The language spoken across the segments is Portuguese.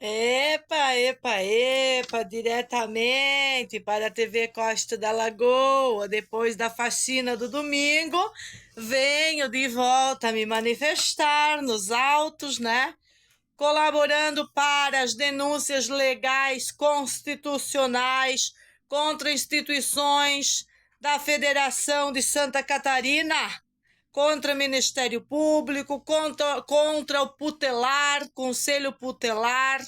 Epa, epa, epa, diretamente para a TV Costa da Lagoa, depois da faxina do domingo, venho de volta a me manifestar nos autos, né? Colaborando para as denúncias legais constitucionais contra instituições da Federação de Santa Catarina, contra o Ministério Público, contra o Putelar, Conselho Putelar,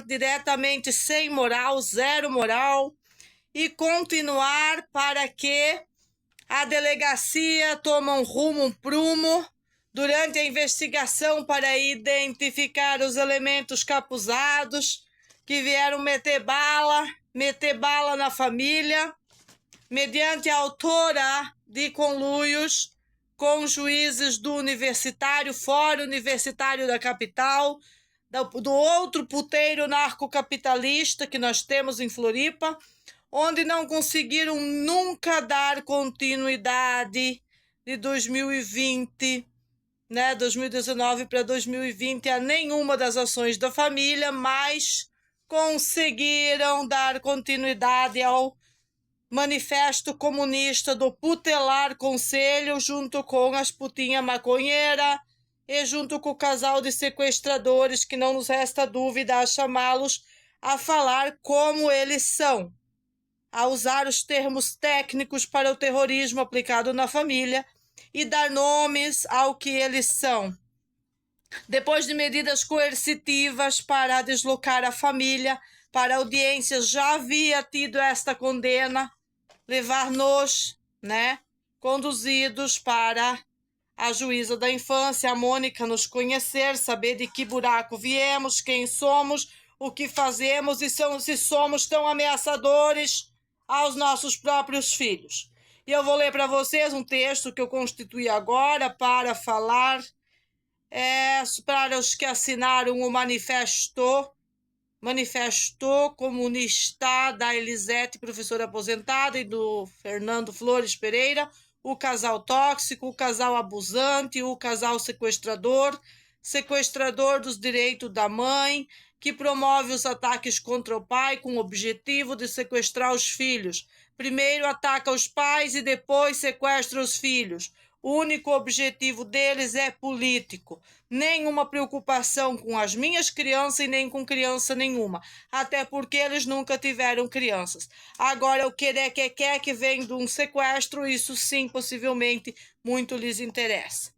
diretamente sem moral, zero moral, e continuar para que a delegacia tome um rumo, um prumo, durante a investigação para identificar os elementos capuzados que vieram meter bala na família, mediante a autora de conluios com juízes do Universitário, Fórum Universitário da Capital, do outro puteiro narcocapitalista que nós temos em Floripa, onde não conseguiram nunca dar continuidade de 2020, né, 2019 para 2020 a nenhuma das ações da família, mas conseguiram dar continuidade ao Manifesto Comunista do Putelar Conselho, junto com as putinhas maconheiras e junto com o casal de sequestradores, que não nos resta dúvida a chamá-los a falar como eles são, a usar os termos técnicos para o terrorismo aplicado na família e dar nomes ao que eles são. Depois de medidas coercitivas para deslocar a família para audiências, já havia tido esta condena, levar-nos, né, conduzidos para a juíza da infância, a Mônica, nos conhecer, saber de que buraco viemos, quem somos, o que fazemos e se somos tão ameaçadores aos nossos próprios filhos. E eu vou ler para vocês um texto que eu constituí agora para falar para os que assinaram o Manifesto Comunista da Elisete, professora aposentada, e do Fernando Flores Pereira, o casal tóxico, o casal abusante, o casal sequestrador dos direitos da mãe, que promove os ataques contra o pai com o objetivo de sequestrar os filhos. Primeiro ataca os pais e depois sequestra os filhos. O único objetivo deles é político. Nenhuma preocupação com as minhas crianças e nem com criança nenhuma. Até porque eles nunca tiveram crianças. Agora, o querer que vem de um sequestro, isso sim, possivelmente, muito lhes interessa.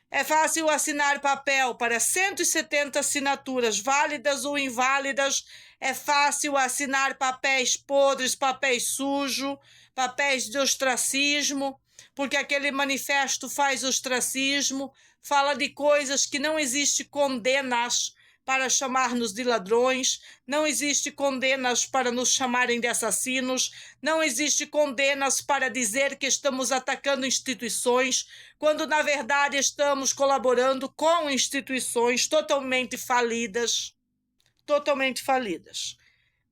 É fácil assinar papel para 170 assinaturas, válidas ou inválidas. É fácil assinar papéis podres, papéis sujos, papéis de ostracismo, porque aquele manifesto faz ostracismo, fala de coisas que não existe condenas para chamar-nos de ladrões, não existe condenas para nos chamarem de assassinos, não existe condenas para dizer que estamos atacando instituições, quando na verdade estamos colaborando com instituições totalmente falidas,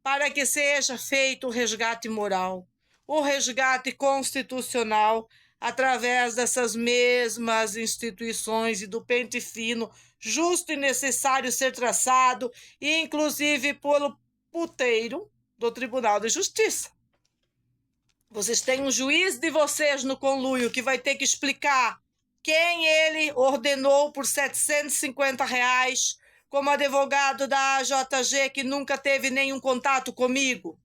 para que seja feito o resgate moral, o resgate constitucional, através dessas mesmas instituições e do pente fino, justo e necessário ser traçado, e inclusive pelo puteiro do Tribunal de Justiça. Vocês têm um juiz de vocês no conluio que vai ter que explicar quem ele ordenou por R$750 como advogado da AJG, que nunca teve nenhum contato comigo.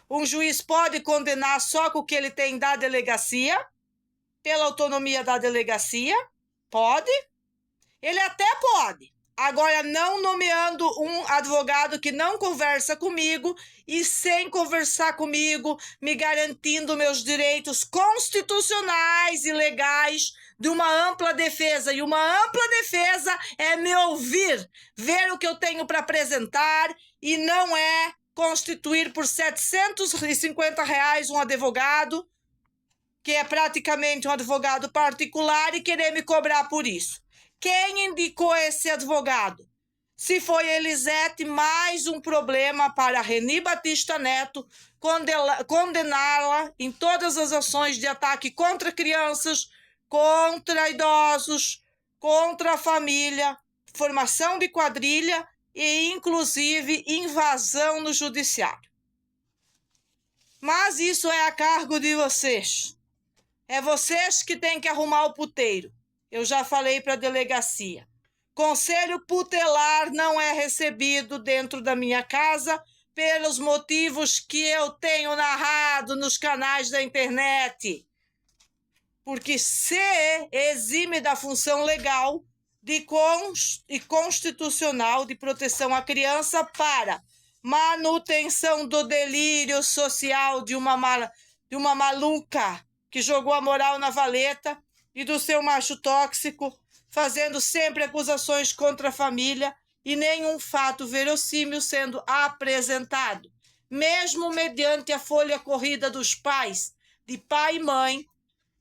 Um juiz pode condenar só com o que ele tem da delegacia, pela autonomia da delegacia, pode. Ele até pode. Agora, não nomeando um advogado que não conversa comigo e sem conversar comigo, me garantindo meus direitos constitucionais e legais de uma ampla defesa. E uma ampla defesa é me ouvir, ver o que eu tenho para apresentar, e não é constituir por R$750 um advogado, que é praticamente um advogado particular, e querer me cobrar por isso. Quem indicou esse advogado? Se foi Elisete, mais um problema para Reni Batista Neto condená-la em todas as ações de ataque contra crianças, contra idosos, contra a família, formação de quadrilha e, inclusive, invasão no judiciário. Mas isso é a cargo de vocês. É vocês que têm que arrumar o puteiro. Eu já falei para a delegacia. Conselho tutelar não é recebido dentro da minha casa pelos motivos que eu tenho narrado nos canais da internet. Porque se exime da função legal e constitucional de proteção à criança para manutenção do delírio social de uma maluca que jogou a moral na valeta e do seu macho tóxico, fazendo sempre acusações contra a família e nenhum fato verossímil sendo apresentado, mesmo mediante a folha corrida dos pais, de pai e mãe.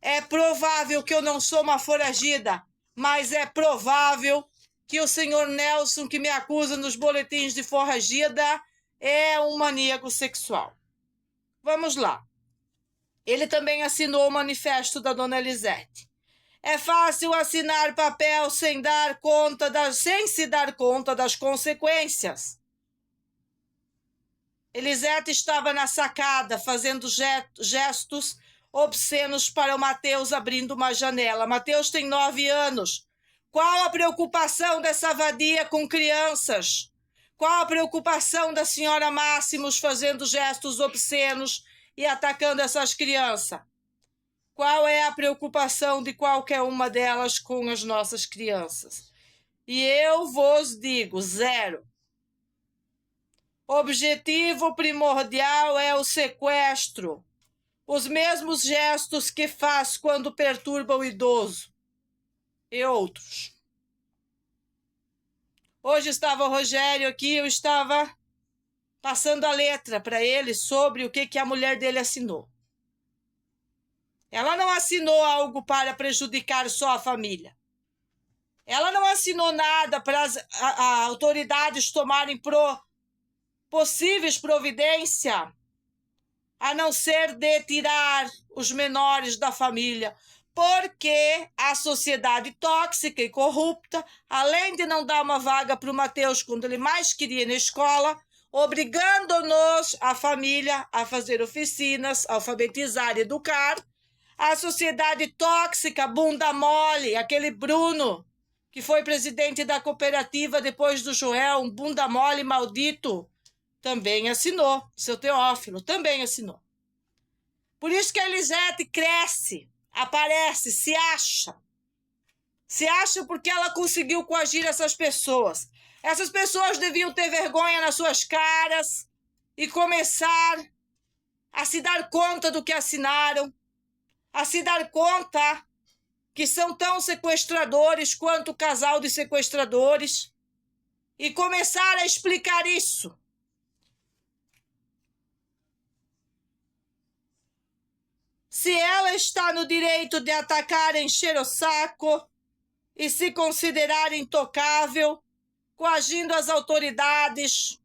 É provável que eu não sou uma foragida, mas é provável que o senhor Nelson, que me acusa nos boletins de foragida, é um maníaco sexual. Vamos lá. Ele também assinou o manifesto da dona Elisete. É fácil assinar papel sem se dar conta das consequências. Elisete estava na sacada fazendo gestos obscenos para o Mateus abrindo uma janela. Mateus tem 9 anos. Qual a preocupação dessa vadia com crianças? Qual a preocupação da senhora Máximos fazendo gestos obscenos e atacando essas crianças? Qual é a preocupação de qualquer uma delas com as nossas crianças? E eu vos digo, 0. Objetivo primordial é o sequestro. Os mesmos gestos que faz quando perturba o idoso. E outros. Hoje estava o Rogério aqui, eu estava passando a letra para ele sobre o que a mulher dele assinou. Ela não assinou algo para prejudicar só a família. Ela não assinou nada para as autoridades tomarem possíveis providências, a não ser de tirar os menores da família, porque a sociedade tóxica e corrupta, além de não dar uma vaga para o Mateus quando ele mais queria ir na escola, obrigando-nos, a família, a fazer oficinas, alfabetizar e educar, a sociedade tóxica, bunda mole, aquele Bruno, que foi presidente da cooperativa depois do Joel, um bunda mole maldito, também assinou. Seu Teófilo também assinou. Por isso que a Elisete cresce, aparece, se acha. Se acha porque ela conseguiu coagir essas pessoas. Essas pessoas deviam ter vergonha nas suas caras e começar a se dar conta do que assinaram, a se dar conta que são tão sequestradores quanto o casal de sequestradores e começar a explicar isso. Se ela está no direito de atacar, encher o saco e se considerar intocável, coagindo as autoridades,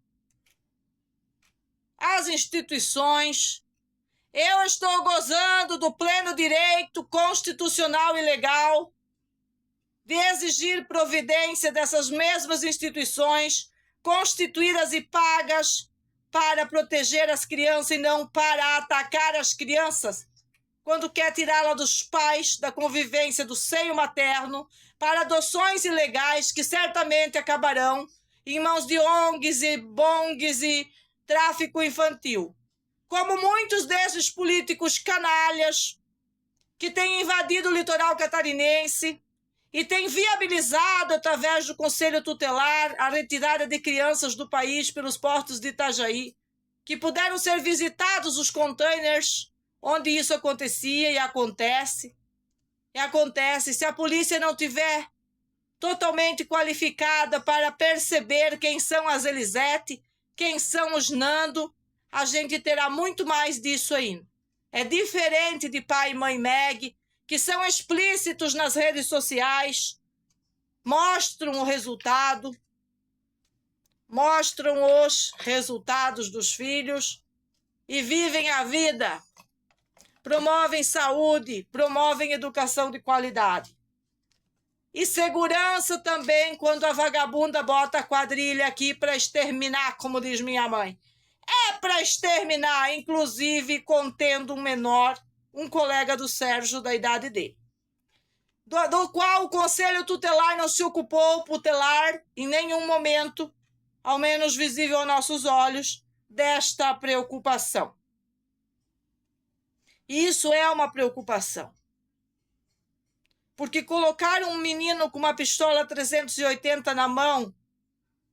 as instituições, eu estou gozando do pleno direito constitucional e legal de exigir providência dessas mesmas instituições constituídas e pagas para proteger as crianças e não para atacar as crianças quando quer tirá-la dos pais, da convivência do seio materno, para adoções ilegais que certamente acabarão em mãos de ONGs e bongs e tráfico infantil. Como muitos desses políticos canalhas que têm invadido o litoral catarinense e têm viabilizado, através do Conselho Tutelar, a retirada de crianças do país pelos portos de Itajaí, que puderam ser visitados os containers onde isso acontecia e acontece. E acontece, se a polícia não tiver totalmente qualificada para perceber quem são as Elisete, quem são os Nando, a gente terá muito mais disso ainda. É diferente de pai e mãe Meg, que são explícitos nas redes sociais, mostram o resultado, mostram os resultados dos filhos e vivem a vida. Promovem saúde, promovem educação de qualidade. E segurança também quando a vagabunda bota a quadrilha aqui para exterminar, como diz minha mãe. É para exterminar, inclusive contendo um menor, um colega do Sérgio da idade dele. Do qual o Conselho Tutelar não se ocupou, em nenhum momento, ao menos visível aos nossos olhos, desta preocupação. Isso é uma preocupação. Porque colocar um menino com uma pistola 380 na mão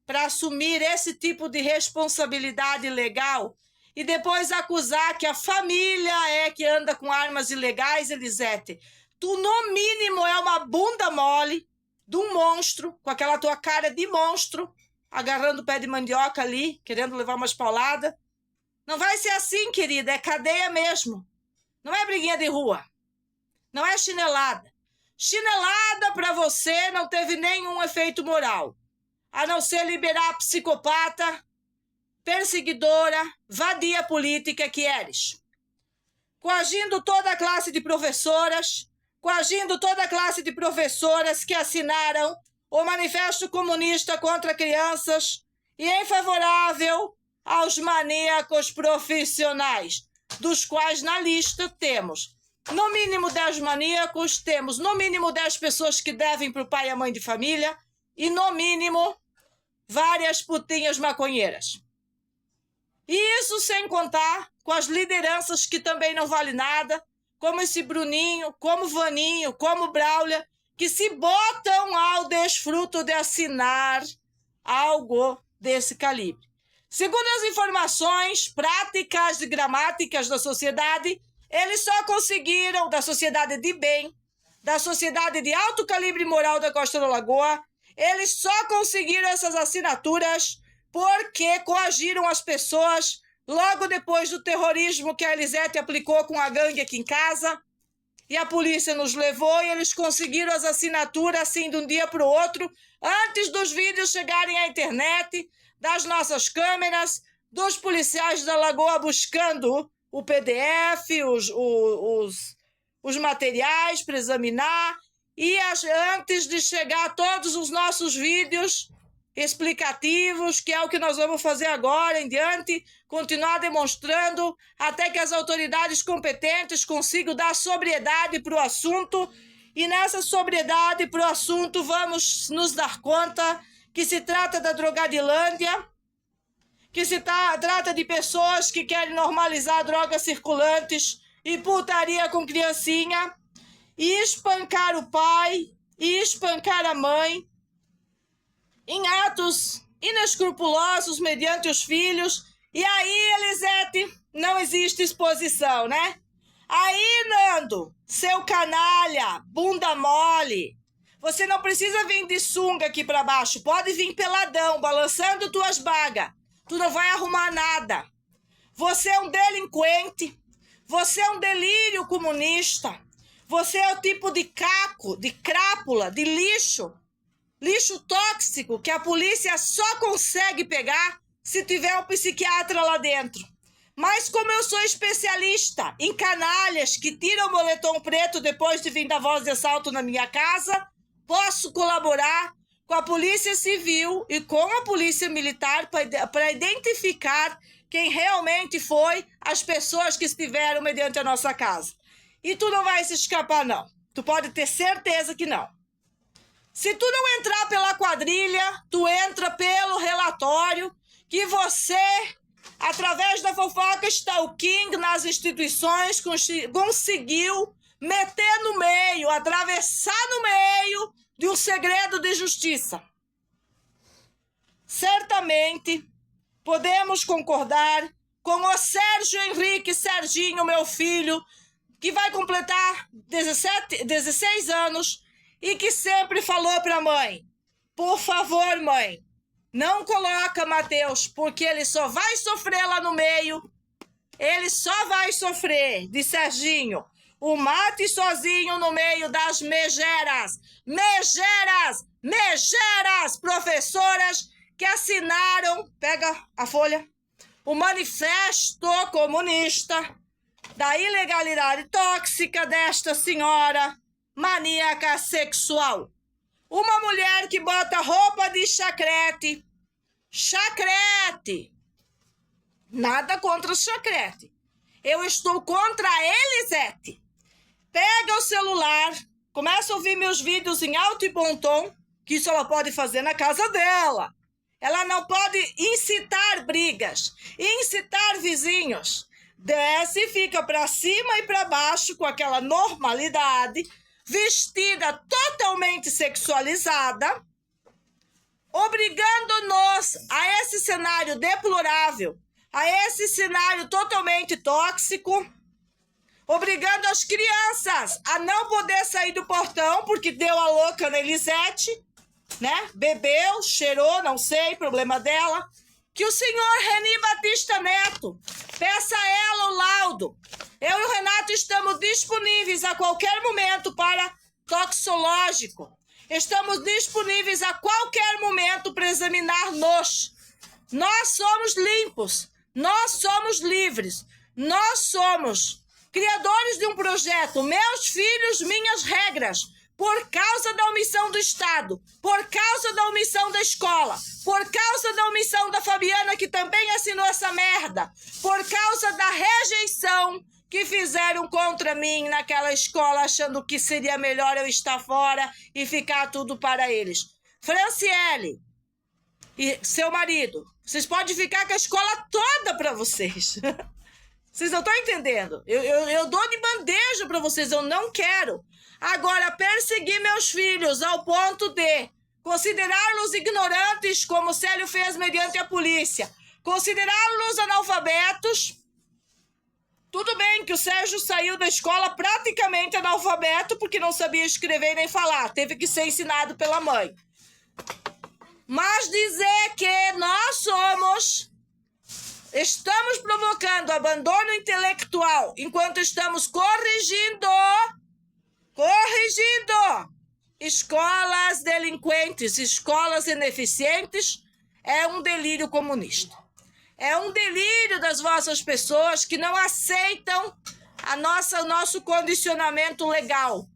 para assumir esse tipo de responsabilidade legal e depois acusar que a família é que anda com armas ilegais, Elisete, tu no mínimo é uma bunda mole de um monstro, com aquela tua cara de monstro, agarrando o pé de mandioca ali, querendo levar umas pauladas. Não vai ser assim, querida, é cadeia mesmo. Não é briguinha de rua. Não é chinelada. Chinelada para você não teve nenhum efeito moral, a não ser liberar a psicopata, perseguidora, vadia política que eres. Coagindo toda a classe de professoras, que assinaram o Manifesto Comunista contra Crianças e em favorável aos maníacos profissionais, dos quais na lista temos no mínimo 10 maníacos, temos no mínimo 10 pessoas que devem para o pai e a mãe de família e no mínimo várias putinhas maconheiras. E isso sem contar com as lideranças que também não valem nada, como esse Bruninho, como Vaninho, como Braulia, que se botam ao desfruto de assinar algo desse calibre. Segundo as informações práticas e gramáticas da sociedade, eles só conseguiram, da sociedade de bem, da sociedade de alto calibre moral da Costa da Lagoa, eles só conseguiram essas assinaturas porque coagiram as pessoas logo depois do terrorismo que a Elisete aplicou com a gangue aqui em casa, e a polícia nos levou e eles conseguiram as assinaturas assim de um dia para o outro, antes dos vídeos chegarem à internet, das nossas câmeras, dos policiais da Lagoa buscando o PDF, os materiais para examinar, e antes de chegar todos os nossos vídeos explicativos, que é o que nós vamos fazer agora em diante, continuar demonstrando até que as autoridades competentes consigam dar sobriedade para o assunto, e nessa sobriedade para o assunto vamos nos dar conta que se trata da Drogadilândia, que se trata de pessoas que querem normalizar drogas circulantes e putaria com criancinha, e espancar o pai e espancar a mãe em atos inescrupulosos mediante os filhos. E aí, Elisete, não existe exposição, né? Aí, Nando, seu canalha, bunda mole, você não precisa vir de sunga aqui para baixo, pode vir peladão, balançando tuas bagas. Tu não vai arrumar nada. Você é um delinquente, você é um delírio comunista, você é o tipo de caco, de crápula, de lixo tóxico que a polícia só consegue pegar se tiver um psiquiatra lá dentro. Mas como eu sou especialista em canalhas que tiram o moletom preto depois de vir dar voz de assalto na minha casa, posso colaborar com a Polícia Civil e com a Polícia Militar para identificar quem realmente foi as pessoas que estiveram mediante a nossa casa. E tu não vai se escapar, não. Tu pode ter certeza que não. Se tu não entrar pela quadrilha, tu entra pelo relatório que você, através da fofoca stalking nas instituições, conseguiu meter no meio, atravessar no meio de um segredo de justiça. Certamente podemos concordar com o Sérgio Henrique Serginho, meu filho, que vai completar 16 anos e que sempre falou para a mãe: por favor, mãe, não coloca Mateus, porque ele só vai sofrer lá no meio. Ele só vai sofrer, de Serginho, o mate sozinho no meio das megeras, professoras que assinaram, pega a folha, o Manifesto Comunista da ilegalidade tóxica desta senhora maníaca sexual. Uma mulher que bota roupa de chacrete. Chacrete. Nada contra o chacrete. Eu estou contra a Elisete. Pega o celular, começa a ouvir meus vídeos em alto e bom tom, que isso ela pode fazer na casa dela. Ela não pode incitar brigas, incitar vizinhos. Desce e fica para cima e para baixo com aquela normalidade, vestida totalmente sexualizada, obrigando-nos a esse cenário deplorável, a esse cenário totalmente tóxico, obrigando as crianças a não poder sair do portão porque deu a louca na Elisete, né? Bebeu, cheirou, não sei, problema dela. Que o senhor Reni Batista Neto peça a ela o laudo. Eu e o Renato estamos disponíveis a qualquer momento para toxológico. Estamos disponíveis a qualquer momento para examinar-nos. Nós somos limpos, nós somos livres, nós somos criadores de um projeto, meus filhos, minhas regras, por causa da omissão do Estado, por causa da omissão da escola, por causa da omissão da Fabiana, que também assinou essa merda, por causa da rejeição que fizeram contra mim naquela escola, achando que seria melhor eu estar fora e ficar tudo para eles. Franciele e seu marido, vocês podem ficar com a escola toda para vocês. Vocês não estão entendendo. Eu dou de bandeja para vocês, eu não quero. Agora, perseguir meus filhos ao ponto de considerá-los ignorantes, como o Célio fez mediante a polícia, considerá-los analfabetos. Tudo bem que o Sérgio saiu da escola praticamente analfabeto, porque não sabia escrever nem falar, teve que ser ensinado pela mãe. Mas dizer que nós estamos provocando abandono intelectual enquanto estamos corrigindo escolas delinquentes, escolas ineficientes, é um delírio comunista. É um delírio das vossas pessoas que não aceitam o nosso condicionamento legal.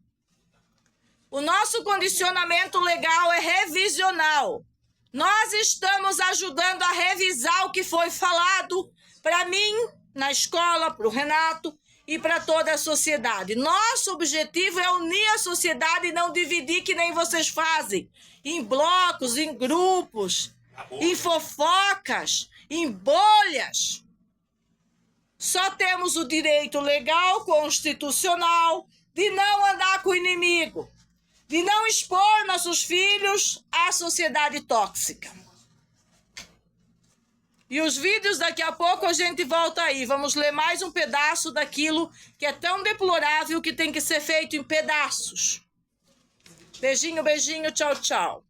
O nosso condicionamento legal é revisional. Nós estamos ajudando a revisar o que foi falado para mim, na escola, para o Renato e para toda a sociedade. Nosso objetivo é unir a sociedade e não dividir que nem vocês fazem. Em blocos, em grupos, em fofocas, em bolhas. Só temos o direito legal, constitucional, de não andar com o inimigo, de não expor nossos filhos à sociedade tóxica. E os vídeos, daqui a pouco a gente volta aí. Vamos ler mais um pedaço daquilo que é tão deplorável que tem que ser feito em pedaços. Beijinho, beijinho, tchau, tchau.